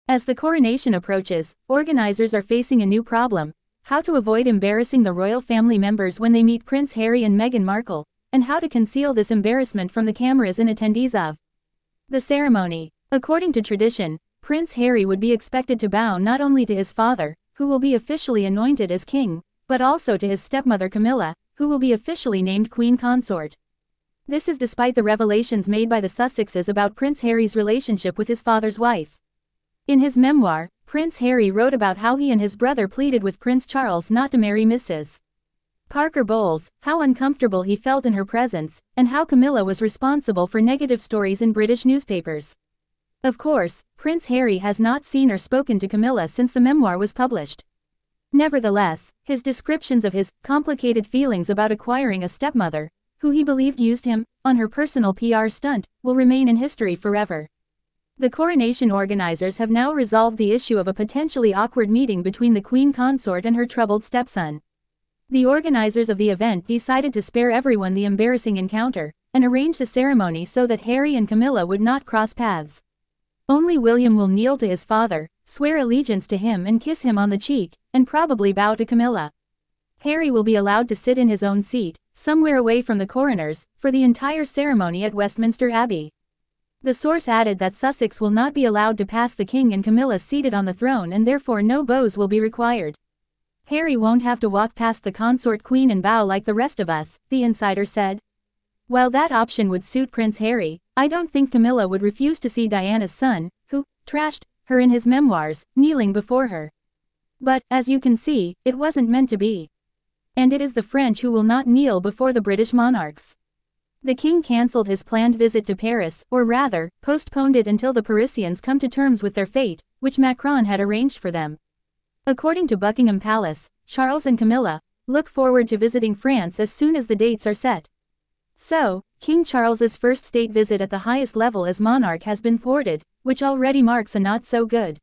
As the coronation approaches, organizers are facing a new problem: how to avoid embarrassing the royal family members when they meet Prince Harry and Meghan Markle, and how to conceal this embarrassment from the cameras and attendees of the ceremony. According to tradition, Prince Harry would be expected to bow not only to his father, who will be officially anointed as king, but also to his stepmother Camilla, who will be officially named Queen Consort. This is despite the revelations made by the Sussexes about Prince Harry's relationship with his father's wife. In his memoir, Prince Harry wrote about how he and his brother pleaded with Prince Charles not to marry Mrs. Parker Bowles, how uncomfortable he felt in her presence, and how Camilla was responsible for negative stories in British newspapers. Of course, Prince Harry has not seen or spoken to Camilla since the memoir was published. Nevertheless, his descriptions of his complicated feelings about acquiring a stepmother, who he believed used him on her personal PR stunt, will remain in history forever. The coronation organizers have now resolved the issue of a potentially awkward meeting between the Queen Consort and her troubled stepson. The organizers of the event decided to spare everyone the embarrassing encounter, and arrange the ceremony so that Harry and Camilla would not cross paths. Only William will kneel to his father, swear allegiance to him and kiss him on the cheek, and probably bow to Camilla. Harry will be allowed to sit in his own seat, somewhere away from the coroners, for the entire ceremony at Westminster Abbey. The source added that Sussex will not be allowed to pass the king and Camilla seated on the throne, and therefore no bows will be required. Harry won't have to walk past the consort queen and bow like the rest of us, the insider said. While that option would suit Prince Harry, I don't think Camilla would refuse to see Diana's son, who trashed her in his memoirs, kneeling before her. But, as you can see, it wasn't meant to be. And it is the French who will not kneel before the British monarchs. The king cancelled his planned visit to Paris, or rather, postponed it until the Parisians come to terms with their fate, which Macron had arranged for them. According to Buckingham Palace, Charles and Camilla look forward to visiting France as soon as the dates are set. So, King Charles's first state visit at the highest level as monarch has been thwarted, which already marks a not-so-good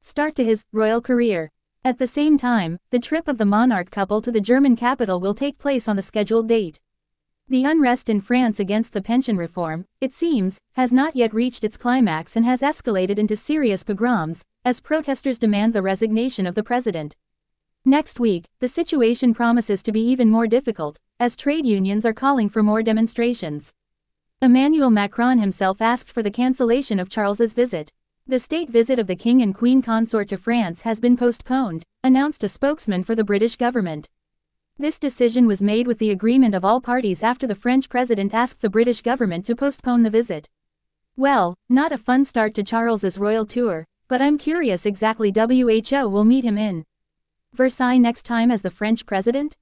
start to his royal career. At the same time, the trip of the monarch couple to the German capital will take place on the scheduled date. The unrest in France against the pension reform, it seems, has not yet reached its climax and has escalated into serious pogroms, as protesters demand the resignation of the president. Next week, the situation promises to be even more difficult, as trade unions are calling for more demonstrations. Emmanuel Macron himself asked for the cancellation of Charles's visit. The state visit of the king and queen consort to France has been postponed, announced a spokesman for the British government. This decision was made with the agreement of all parties after the French president asked the British government to postpone the visit. Well, not a fun start to Charles's royal tour, but I'm curious exactly WHO will meet him in Versailles next time as the French president?